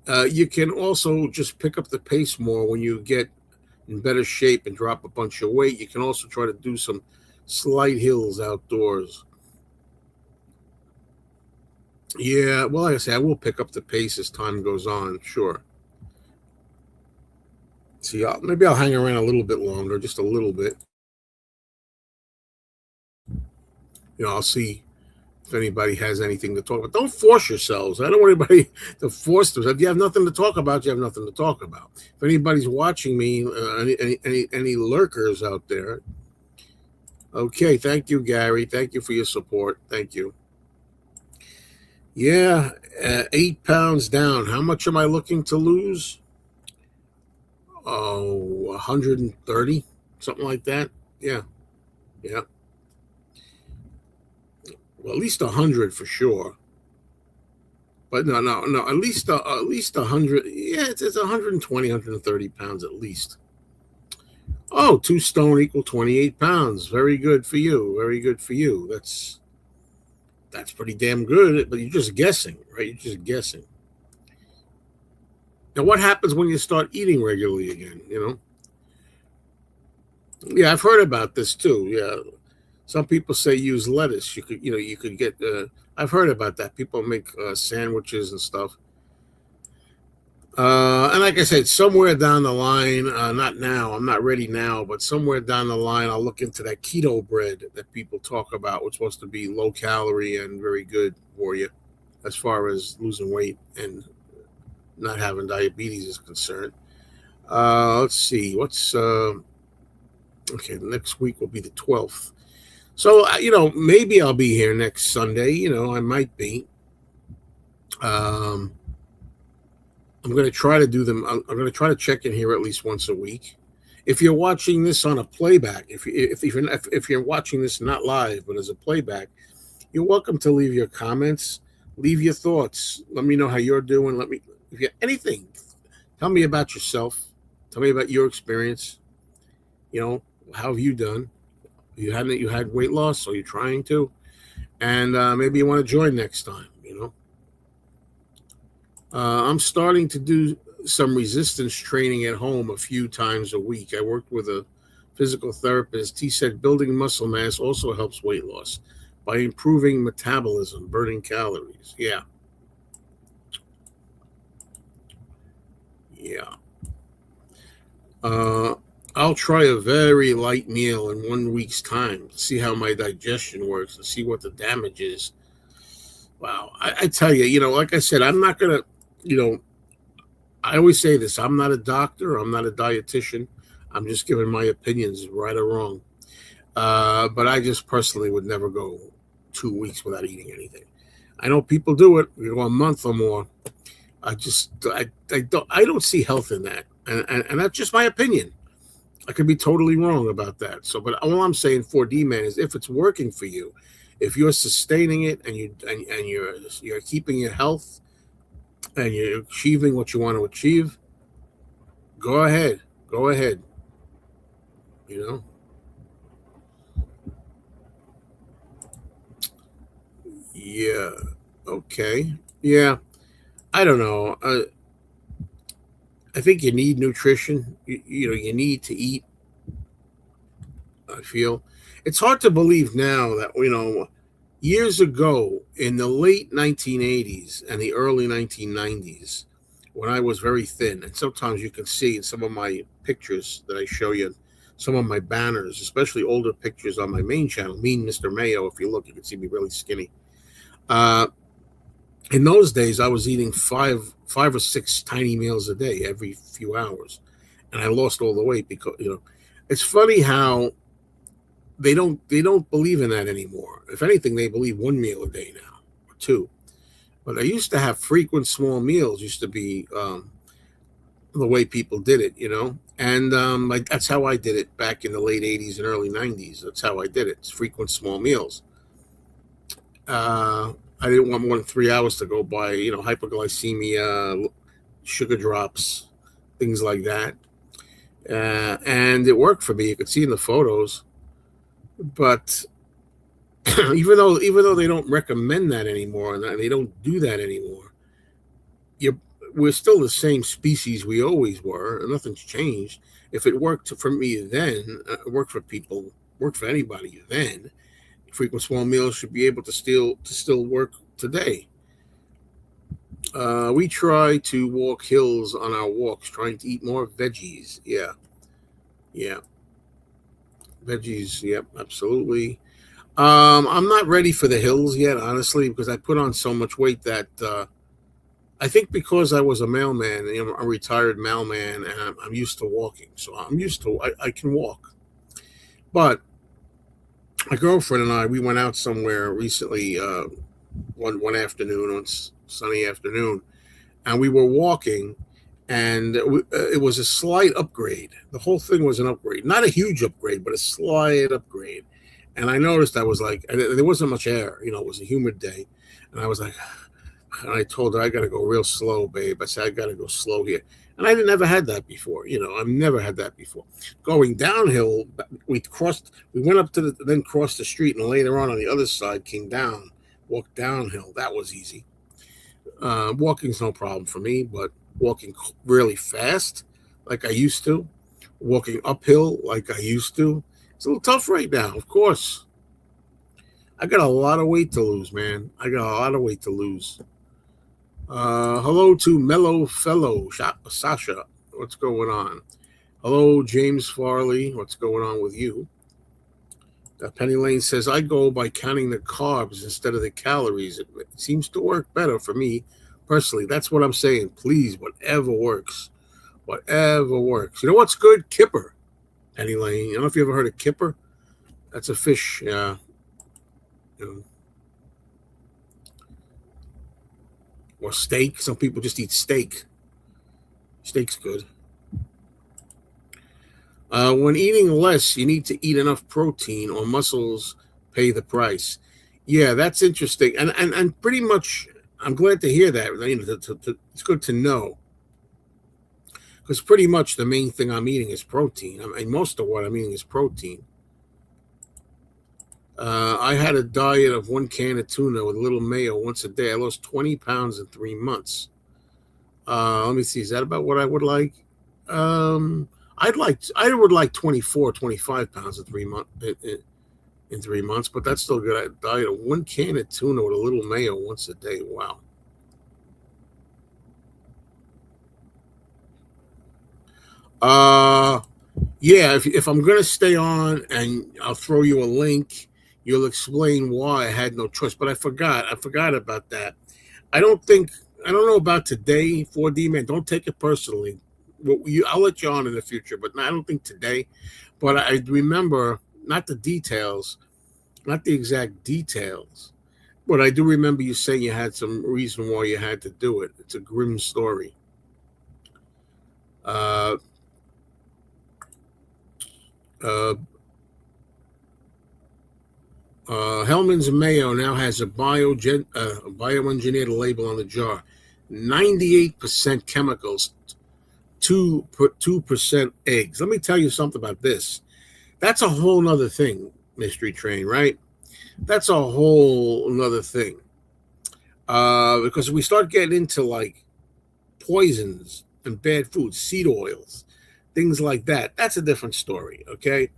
You can also just pick up the pace more when you get in better shape and drop a bunch of weight. You can also try to do some slight hills outdoors. Yeah, well, like I say, I will pick up the pace as time goes on. Sure. See, maybe I'll hang around a little bit longer, just a little bit. I'll see if anybody has anything to talk about. Don't force yourselves. I don't want anybody to force themselves. If you have nothing to talk about, you have nothing to talk about. If anybody's watching me, any lurkers out there, okay, thank you, Gary. Thank you for your support. Thank you. Yeah, 8 pounds down. How much am I looking to lose? Oh, 130, something like that. Yeah, yeah. Well, at least 100 for sure. But no. At least 100. Yeah, it's 120, 130 pounds at least. Oh, 2 stone equal 28 pounds. Very good for you. Very good for you. That's pretty damn good. But you're just guessing, right? You're just guessing. Now, what happens when you start eating regularly again? Yeah, I've heard about this too. Yeah, some people say use lettuce. You could get. I've heard about that. People make sandwiches and stuff. And like I said, somewhere down the line, not now, I'm not ready now, but somewhere down the line, I'll look into that keto bread that people talk about, which is supposed to be low calorie and very good for you as far as losing weight and not having diabetes is concerned. Let's see, okay, the next week will be the 12th. So, maybe I'll be here next Sunday. I might be. Um, I'm going to try to do them. I'm going to try to check in here at least once a week. If you're watching this on a playback, if you're watching this not live but as a playback, you're welcome to leave your comments, leave your thoughts. Let me know how you're doing. If you have anything, tell me about yourself. Tell me about your experience. How have you done? You had weight loss, or you're trying to, and maybe you want to join next time. I'm starting to do some resistance training at home a few times a week. I worked with a physical therapist. He said building muscle mass also helps weight loss by improving metabolism, burning calories. Yeah. Yeah. I'll try a very light meal in 1 week's time to see how my digestion works and see what the damage is. Wow. I tell you, like I said, I'm not going to, I always say this. I'm not a doctor. I'm not a dietitian. I'm just giving my opinions, right or wrong. But I just personally would never go 2 weeks without eating anything. I know people do it. You go a month or more. I don't see health in that, and that's just my opinion. I could be totally wrong about that. So, but all I'm saying, 4D man, is if it's working for you, if you're sustaining it and you're keeping your health and you're achieving what you want to achieve, go ahead. Go ahead. You know. Yeah. Okay. Yeah. I don't know. I think you need nutrition. You need to eat. I feel it's hard to believe now that years ago in the late 1980s and the early 1990s, when I was very thin, and sometimes you can see in some of my pictures that I show you, some of my banners, especially older pictures on my main channel, Mean Mr. Mayo. If you look, you can see me really skinny. Uh, in those days, I was eating five or six tiny meals a day every few hours, and I lost all the weight because it's funny how they don't believe in that anymore. If anything, they believe 1 meal a day now or two. But I used to have frequent small meals. Used to be the way people did it. And that's how I did it back in the late '80s and early '90s. That's how I did it. It's frequent small meals. I didn't want more than 3 hours to go by. Hypoglycemia, sugar drops, things like that. And it worked for me. You could see in the photos. But even though they don't recommend that anymore and they don't do that anymore, you we're still the same species we always were. Nothing's changed. If it worked for me then, it worked for people, worked for anybody then. Frequent small meals should be able to still work today. We try to walk hills on our walks, trying to eat more veggies. Yeah, yeah, veggies. Yep, absolutely. I'm not ready for the hills yet, honestly, because I put on so much weight that I think because I was a mailman, a retired mailman, and I'm used to walking, so I'm used to I can walk. But my girlfriend and I, we went out somewhere recently, one afternoon, on sunny afternoon, and we were walking, and it was a slight upgrade. The whole thing was an upgrade, not a huge upgrade, but a slight upgrade. And I noticed I was like, and there wasn't much air. It was a humid day, and I was like, and I told her I got to go real slow, babe. I said I got to go slow here, and I never had that before. I've never had that before. Going downhill, we went up to then crossed the street, and later on the other side came down, walked downhill. That was easy. Walking's no problem for me, but walking really fast, like I used to, walking uphill like I used to, it's a little tough right now. Of course, I got a lot of weight to lose, man. I got a lot of weight to lose. Hello to Mellow Fellow Sasha. What's going on? Hello, James Farley. What's going on with you? Penny Lane says, I go by counting the carbs instead of the calories. It seems to work better for me personally. That's what I'm saying. Please, whatever works. Whatever works. You know what's good? Kipper. Penny Lane. I don't know if you ever heard of kipper. That's a fish. Or steak. Some people just eat steak. Steak's good. When eating less, you need to eat enough protein or muscles pay the price. Yeah, that's interesting. And pretty much, I'm glad to hear that. It's good to know. Because pretty much the main thing I'm eating is protein. I mean, most of what I'm eating is protein. I had a diet of 1 can of tuna with a little mayo once a day. I lost 20 pounds in 3 months. Let me see. Is that about what I would like? I would like 24, 25 pounds in 3 months. In 3 months, but that's still good. I diet of 1 can of tuna with a little mayo once a day. Wow. Yeah. If I'm gonna stay on, and I'll throw you a link, you'll explain why I had no choice. But I forgot about that. I don't know about today, 4D man. Don't take it personally. I'll let you on in the future, but I don't think today. But I remember not the details, not the exact details, but I do remember you saying you had some reason why you had to do it. It's a grim story. Uh, uh, Hellman's Mayo now has a bioengineered label on the jar. 98% chemicals, 2% eggs. Let me tell you something about this. That's a whole nother thing, Mystery Train, right? That's a whole nother thing. Because we start getting into like poisons and bad foods, seed oils, things like that. That's a different story, okay?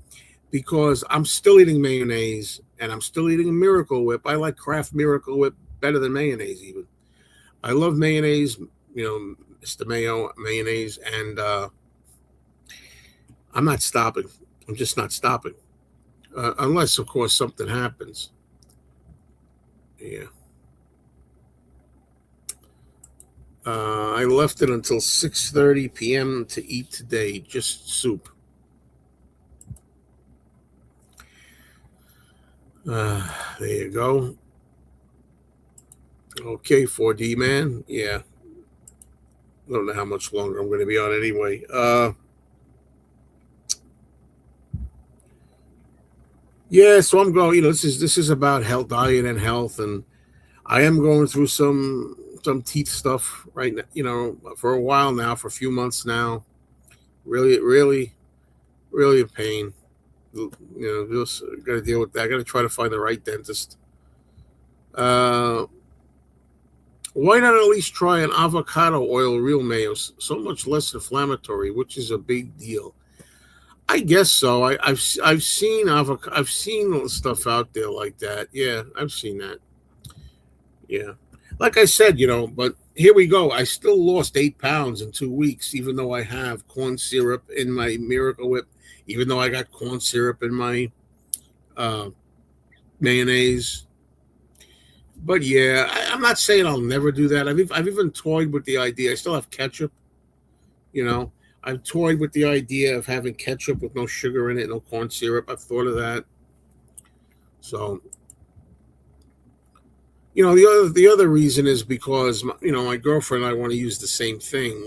Because I'm still eating mayonnaise and I'm still eating Miracle Whip. I like Kraft Miracle Whip better than mayonnaise even. I love mayonnaise, Mr. Mayo mayonnaise, and I'm not stopping. I'm just not stopping. Unless, of course, something happens. Yeah. I left it until 6:30 p.m. to eat today. Just soup. There you go. Okay, 4D man. Yeah. I don't know how much longer I'm going to be on anyway. Yeah, so I'm going. This is about health, diet, and health, and I am going through some teeth stuff right now. For a while now, for a few months now. Really, really, really a pain. Just got to deal with that. I got to try to find the right dentist. Uh, Why not at least try an avocado oil real mayo? So much less inflammatory, which is a big deal. I guess so. I've seen I've seen stuff out there like that. Yeah, I've seen that. Yeah, like I said, But here we go. I still lost 8 pounds in 2 weeks, even though I have corn syrup in my Miracle Whip, even though I got corn syrup in my uh, mayonnaise. But yeah, I'm not saying I'll never do that. I've even toyed with the idea. I still have ketchup. You know, I've toyed with the idea of having ketchup with no sugar in it, no corn syrup. I've thought of that. So, the other reason is because my girlfriend and I want to use the same thing.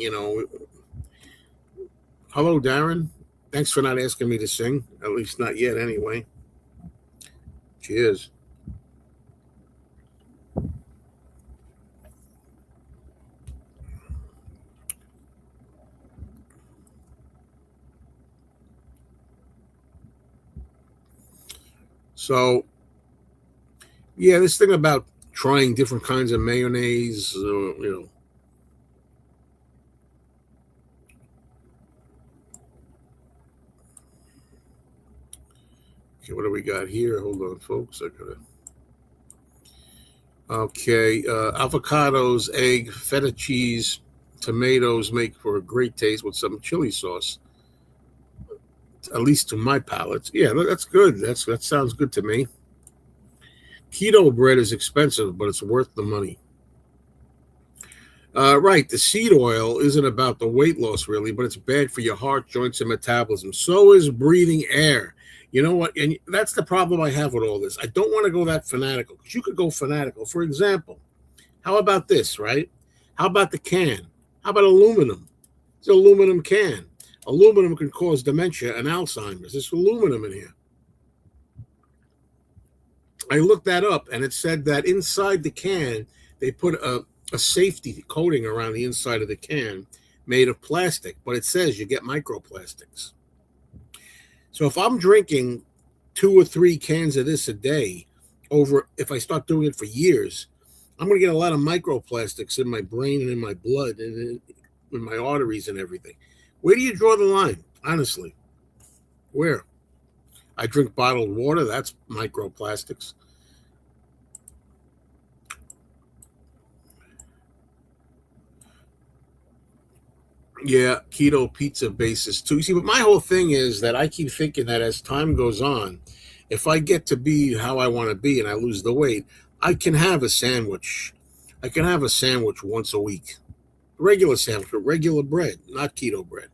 Hello, Darren. Thanks for not asking me to sing. At least not yet, anyway. Cheers. So, yeah, this thing about trying different kinds of mayonnaise, Okay, what do we got here? Hold on, folks. I gotta. Okay, avocados, egg, feta cheese, tomatoes make for a great taste with some chili sauce. At least to my palate. Yeah, that's good. That sounds good to me. Keto bread is expensive, but it's worth the money. Right, the seed oil isn't about the weight loss really, but it's bad for your heart, joints, and metabolism. So is breathing air. You know what? And that's the problem I have with all this. I don't want to go that fanatical because you could go fanatical. For example, how about this, right? How about the can? How about aluminum? It's an aluminum can. Aluminum can cause dementia and Alzheimer's. There's aluminum in here. I looked that up, and it said that inside the can, they put a safety coating around the inside of the can made of plastic, but it says you get microplastics. So if I'm drinking 2 or 3 cans of this a day, if I start doing it for years, I'm going to get a lot of microplastics in my brain and in my blood and in my arteries and everything. Where do you draw the line? Honestly, where? I drink bottled water. That's microplastics. Yeah, keto pizza basis too. See, but my whole thing is that I keep thinking that as time goes on, if I get to be how I want to be and I lose the weight, I can have a sandwich. I can have a sandwich once a week. Regular sandwich with regular bread, not keto bread.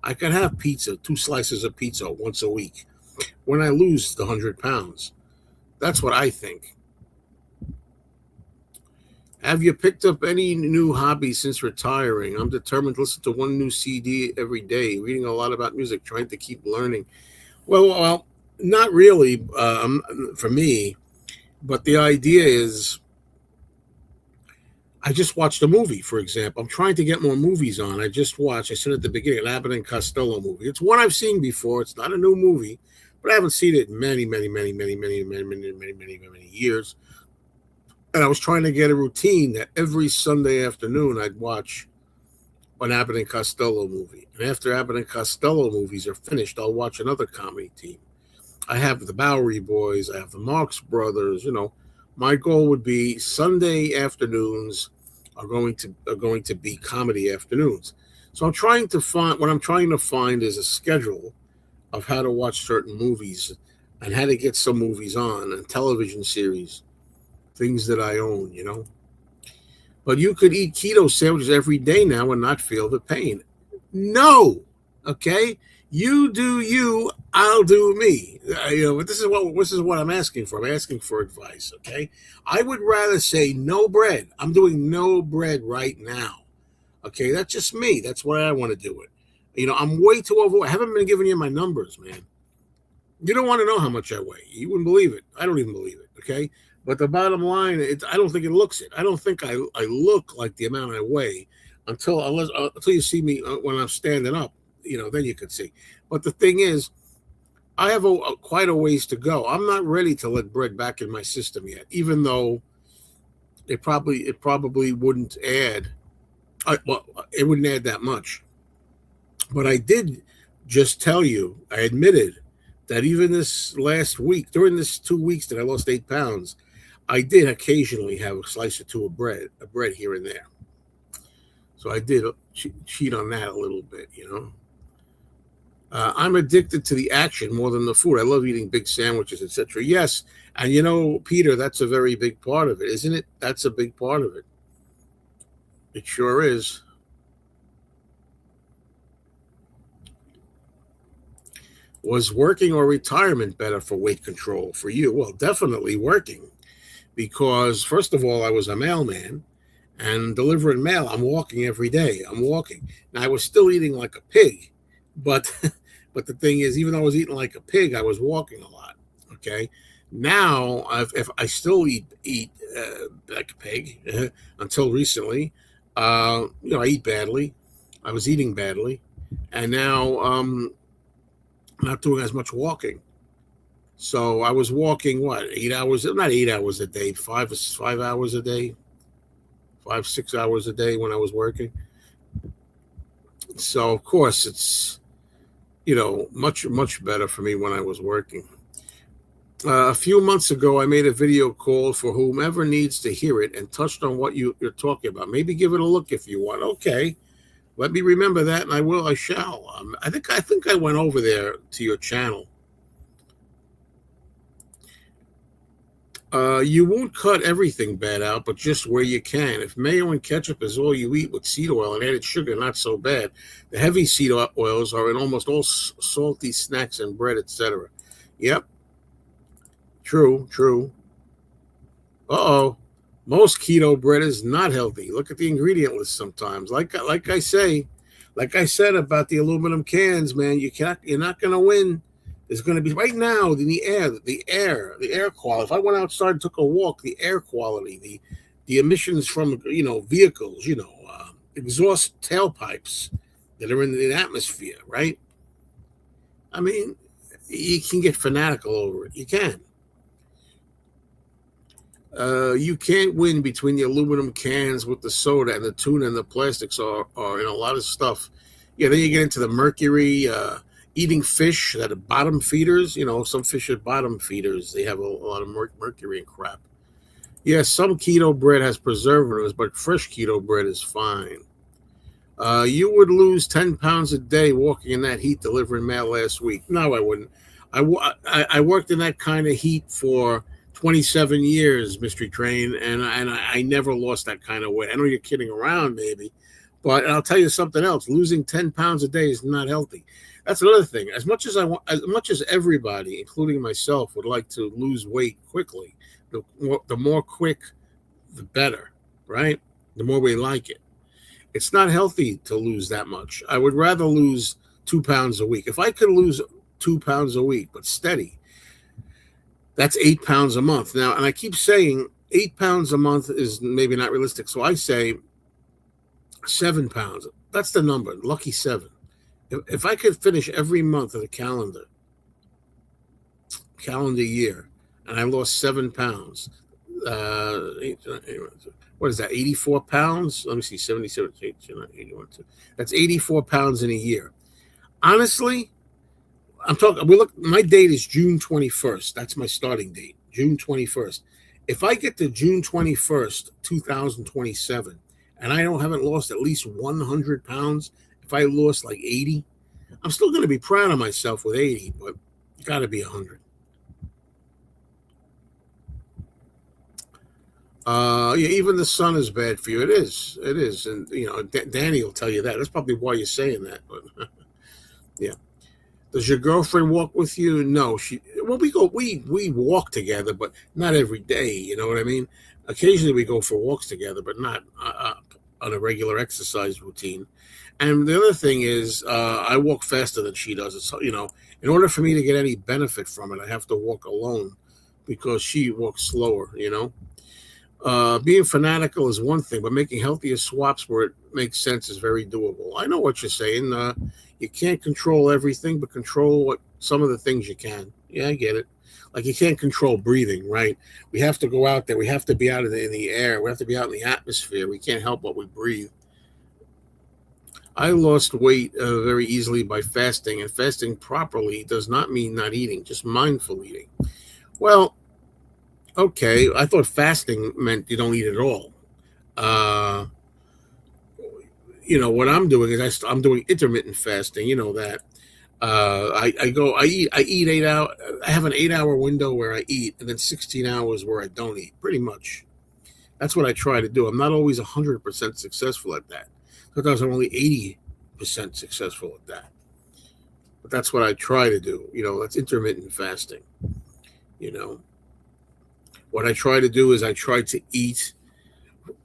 I can have pizza, 2 slices of pizza once a week when I lose the 100 pounds. That's what I think. Have you picked up any new hobbies since retiring? I'm determined to listen to one new CD every day, reading a lot about music, trying to keep learning. Well, not really for me, but the idea is I just watched a movie, for example. I'm trying to get more movies on. I said at the beginning, an Abbott and Costello movie. It's one I've seen before. It's not a new movie, but I haven't seen it in many, many, many, many, many, many, many, many, many, many years. And I was trying to get a routine that every Sunday afternoon I'd watch an Abbott and Costello movie. And after Abbott and Costello movies are finished, I'll watch another comedy team. I have the Bowery Boys, I have the Marx Brothers. My goal would be Sunday afternoons are going to be comedy afternoons. So what I'm trying to find is a schedule of how to watch certain movies and how to get some movies on and television series, things that I own. But you could eat keto sandwiches every day now and not feel the pain. No, okay. You do you, I'll do me. But this is what I'm asking for. I'm asking for advice. Okay, I would rather say no bread. I'm doing no bread right now. Okay, that's just me. That's why I want to do it. I'm way too overweight. I haven't been giving you my numbers, man. You don't want to know how much I weigh. You wouldn't believe it. I don't even believe it. Okay. But the bottom line, I don't think it looks it. I don't think I look like the amount I weigh until you see me when I'm standing up. Then you can see. But the thing is, I have quite a ways to go. I'm not ready to let bread back in my system yet, even though it probably wouldn't add. Well, it wouldn't add that much. But I did just tell you, I admitted that even this last week, during this 2 weeks that I lost 8 pounds, I did occasionally have a slice or two of bread here and there. So I did cheat on that a little bit. I'm addicted to the action more than the food. I love eating big sandwiches, etc. Yes, and Peter, that's a very big part of it, isn't it? That's a big part of it. It sure is. Was working or retirement better for weight control for you? Well, definitely working, because first of all, I was a mailman and delivering mail. I'm walking every day. I'm walking. Now I was still eating like a pig, but but the thing is, even though I was eating like a pig, I was walking a lot. Okay. Now, if I still eat like a pig until recently, I eat badly. I was eating badly, and now not doing as much walking. So I was walking what 8 hours, not 8 hours a day, 5 hours a day, 5 6 hours a day when I was working. So of course it's much better for me when I was working. A few months ago, I made a video call for whomever needs to hear it and touched on what you're talking about. Maybe give it a look if you want. Okay, let me remember that, and I will. I shall. I think I went over there to your channel. You won't cut everything bad out, but just where you can. If mayo and ketchup is all you eat with seed oil and added sugar, not so bad. The heavy seed oils are in almost all salty snacks and bread, etc. Yep, true. Uh-oh. Most keto bread is not healthy. Look at the ingredient list sometimes. Like I said about the aluminum cans, man, you're not gonna win. There's gonna be right now in the air quality. If I went outside and took a walk, the air quality, the emissions from vehicles, exhaust tailpipes that are in the atmosphere, right? I mean, you can get fanatical over it. You can. You can't win between the aluminum cans with the soda and the tuna and the plastics are in a lot of stuff. Yeah, then you get into the mercury, eating fish that are bottom feeders. Some fish are bottom feeders. They have a lot of mercury and crap. Yeah, some keto bread has preservatives, but fresh keto bread is fine. You would lose 10 pounds a day walking in that heat delivering mail last week. No, I wouldn't. I worked in that kind of heat for 27 years, Mystery Train, and I never lost that kind of weight. I know you're kidding around, maybe, but I'll tell you something else. Losing 10 pounds a day is not healthy. That's another thing. As much as everybody, including myself, would like to lose weight quickly, the more quick, the better, right? The more we like it. It's not healthy to lose that much. I would rather lose 2 pounds a week. If I could lose 2 pounds a week, but steady, that's 8 pounds a month. Now, and I keep saying 8 pounds a month is maybe not realistic. So I say 7 pounds. That's the number. Lucky 7. If I could finish every month of the calendar year, and I lost 7 pounds, what is that, 84 pounds? Let me see, 77, 81. That's 84 pounds in a year. Honestly, my date is June 21st. That's my starting date, June 21st. If I get to June 21st, 2027, and I haven't lost at least 100 pounds, if I lost like 80, I'm still going to be proud of myself with 80, but you got to be 100. Yeah, even the sun is bad for you. It is, and Danny will tell you that. That's probably why you're saying that. But yeah. Does your girlfriend walk with you? No, we walk together, but not every day. You know what I mean? Occasionally we go for walks together, but not on a regular exercise routine. And the other thing is, I walk faster than she does. It's, in order for me to get any benefit from it, I have to walk alone because she walks slower, Being fanatical is one thing, but making healthier swaps where it makes sense is very doable. I know what you're saying. You can't control everything, but control some of the things you can. Yeah, I get it. Like you can't control breathing, right? We have to go out there. We have to be out in the air. We have to be out in the atmosphere. We can't help what we breathe. I lost weight very easily by fasting, and fasting properly does not mean not eating, just mindful eating. Well, okay, I thought fasting meant you don't eat at all. Uh, what I'm doing is I'm doing intermittent fasting. You know that. I eat 8 hours. I have an 8 hour window where I eat, and then 16 hours where I don't eat. Pretty much, that's what I try to do. I'm not always 100% successful at that. Sometimes I'm only 80% successful at that. But that's what I try to do. That's intermittent fasting. You know, what I try to do is I try to eat.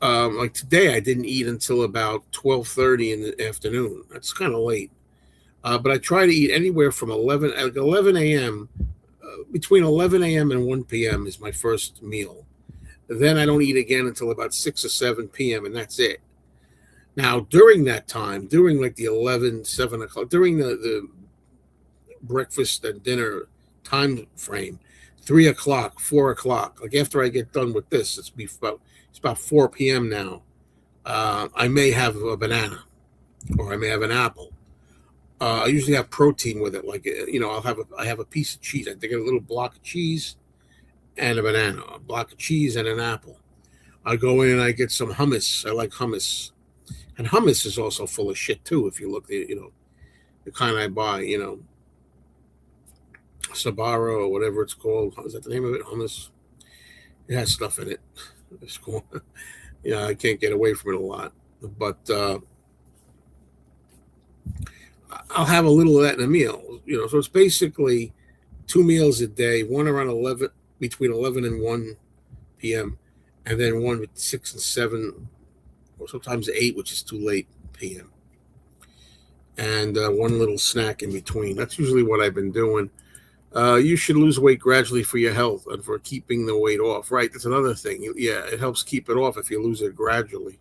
Like today, I didn't eat until about 12:30 in the afternoon. That's kind of late. But I try to eat anywhere from 11 a.m. Between 11 a.m. and 1 p.m. is my first meal. Then I don't eat again until about 6 or 7 p.m. and that's it. Now, during that time, during like the 11, 7 o'clock, during the breakfast and dinner time frame, 3 o'clock, 4 o'clock, like after I get done with this, it's about 4 p.m. now. I may have a banana or I may have an apple. I usually have protein with it. Like, I have a piece of cheese. I take a little block of cheese and a banana, a block of cheese and an apple. I go in and I get some hummus. I like hummus. And hummus is also full of shit too. If you look at, the kind I buy, Sabara or whatever it's called. Is that the name of it? Hummus. It has stuff in it. It's cool. I can't get away from it a lot. But I'll have a little of that in a meal. So it's basically 2 meals a day, one around 11, between 11 and 1 p.m., and then one at 6 and 7, or sometimes 8, which is too late p.m., and one little snack in between. That's usually what I've been doing. You should lose weight gradually for your health and for keeping the weight off. Right, that's another thing. Yeah, it helps keep it off if you lose it gradually.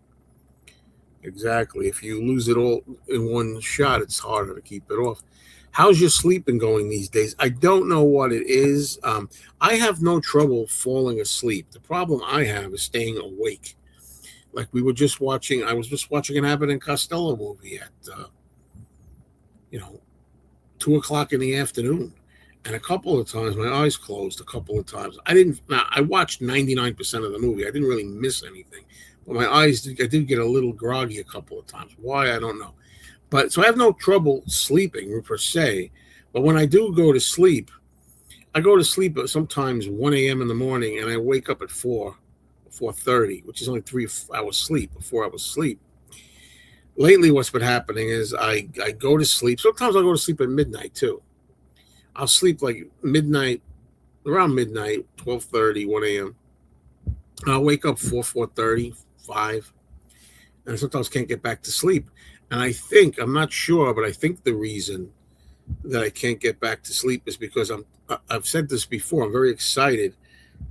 Exactly. If you lose it all in one shot, it's harder to keep it off. How's your sleeping going these days? I don't know what it is. I have no trouble falling asleep. The problem I have is staying awake. Like I was just watching an Abbott and Costello movie at, 2 o'clock in the afternoon. And a couple of times my eyes closed a couple of times. I watched 99% of the movie. I didn't really miss anything. But I did get a little groggy a couple of times. Why, I don't know. But so I have no trouble sleeping per se. But when I do go to sleep, I go to sleep at sometimes 1 a.m. in the morning and I wake up at 4:30, which is only 3 hours sleep, 4 hours sleep. Lately, what's been happening is I go to sleep. Sometimes I'll go to sleep at midnight too. I'll sleep like around midnight, 12:30, 1 a.m. And I'll wake up 4:30, 5, and I sometimes can't get back to sleep. And I'm not sure, but I think the reason that I can't get back to sleep is because I've said this before, I'm very excited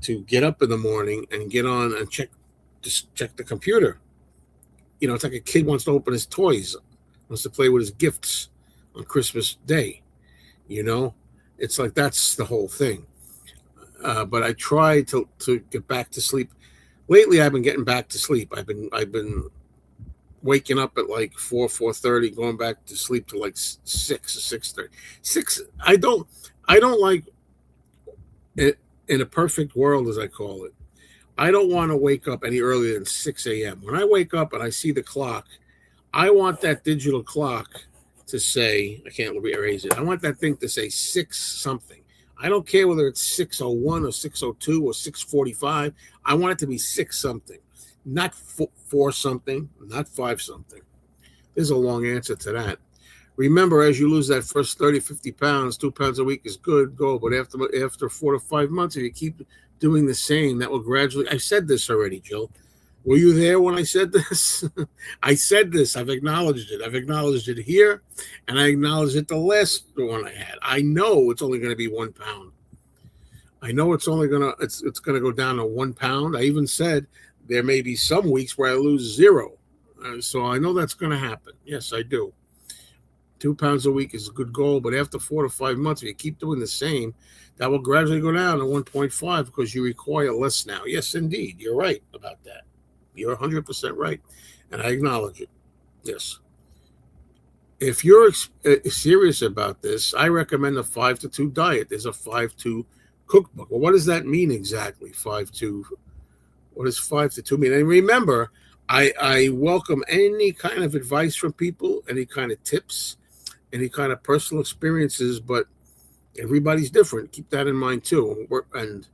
to get up in the morning and get on and check the computer. It's like a kid wants to open his toys, wants to play with his gifts on Christmas Day. It's like that's the whole thing. But I try to get back to sleep. Lately, I've been getting back to sleep. I've been waking up at like 4:30, going back to sleep to like 6 or 6:30. 6. I don't like it in a perfect world, as I call it. I don't want to wake up any earlier than 6 a.m. When I wake up and I see the clock, I want that digital clock to say, I can't erase it. I want that thing to say 6 something. I don't care whether it's 6:01 or 6:02 or 6:45. I want it to be 6 something, not 4 something, not 5 something. There's a long answer to that. Remember, as you lose that first 30, 50 pounds, 2 pounds a week is good, go. But after 4 to 5 months, if you keep doing the same, that will gradually. I said this already, Jill. Were you there when I said this? I said this. I've acknowledged it. I've acknowledged it here, and I acknowledged it the last one I had. I know it's only going to be 1 pound. I know it's only going to it's going to go down to 1 pound. I even said there may be some weeks where I lose 0. So I know that's going to happen. Yes, I do. 2 pounds a week is a good goal, but after 4 to 5 months, if you keep doing the same, that will gradually go down to 1.5 because you require less now. Yes, indeed. You're right about that. You're 100% right. And I acknowledge it. Yes. If you're serious about this, I recommend a 5-2 diet. There's a 5-2 cookbook. Well, what does that mean exactly? 5-2. What does 5-2 mean? And remember, I welcome any kind of advice from people, any kind of tips, any kind of personal experiences, but everybody's different. Keep that in mind too. And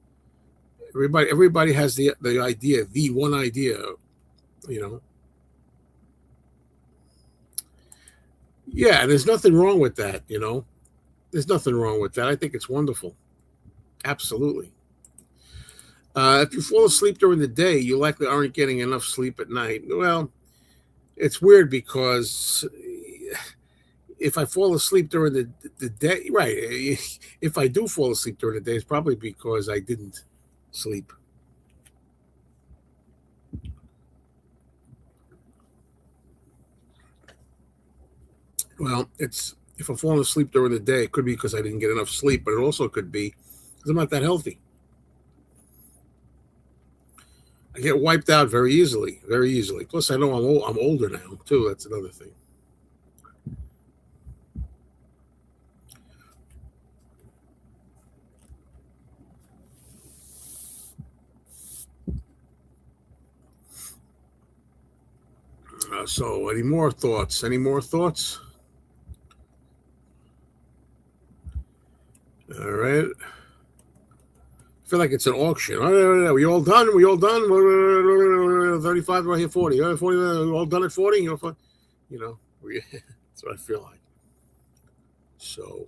everybody has the idea, the one idea, you know. Yeah, and there's nothing wrong with that, you know. There's nothing wrong with that. I think it's wonderful. Absolutely. If you fall asleep during the day, you likely aren't getting enough sleep at night. Well, it's weird because if I fall asleep during the day, right? If I do fall asleep during the day, it's probably because I didn't sleep. Well, it's if I'm falling asleep during the day, it could be because I didn't get enough sleep, but it also could be because I'm not that healthy. I get wiped out very easily, very easily. Plus, I know I'm older now too. That's another thing. So, any more thoughts? Any more thoughts? All right. I feel like it's an auction. We all done? We all done? 35 right here, 40. 40, we all done at 40? You know, that's what I feel like. So,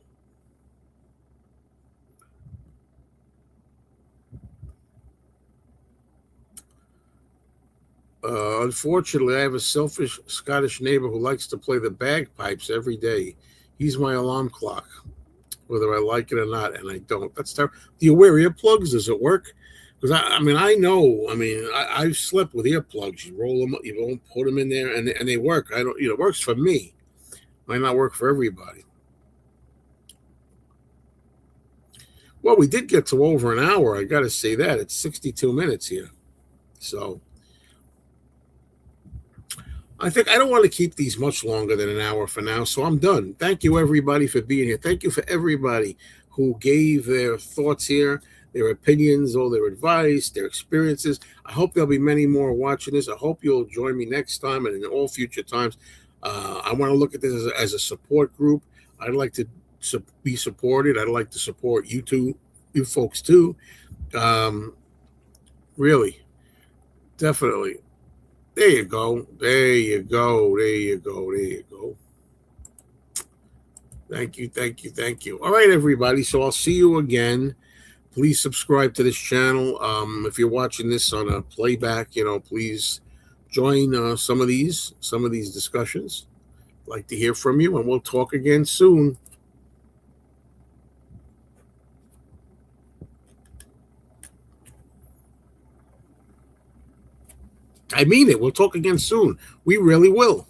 unfortunately, I have a selfish Scottish neighbor who likes to play the bagpipes every day. He's my alarm clock, whether I like it or not, and I don't. That's terrible. Do you wear earplugs? Does it work? Because I mean, I know. I mean, I've slept with earplugs. You roll them, you don't put them in there, and they work. I don't. It works for me. Might not work for everybody. Well, we did get to over an hour. I got to say that it's 62 minutes here. So I think I don't want to keep these much longer than an hour for now. So I'm done. Thank you, everybody, for being here. Thank you for everybody who gave their thoughts here, their opinions, all their advice, their experiences. I hope there'll be many more watching this. I hope you'll join me next time and in all future times. I want to look at this as a support group. I'd like to be supported. I'd like to support you too, you folks too. Um, really, definitely. There you go. There you go. There you go. There you go. Thank you. Thank you. Thank you. All right, everybody. So I'll see you again. Please subscribe to this channel. If you're watching this on a playback, please join some of these discussions. I'd like to hear from you, and we'll talk again soon. I mean it. We'll talk again soon. We really will.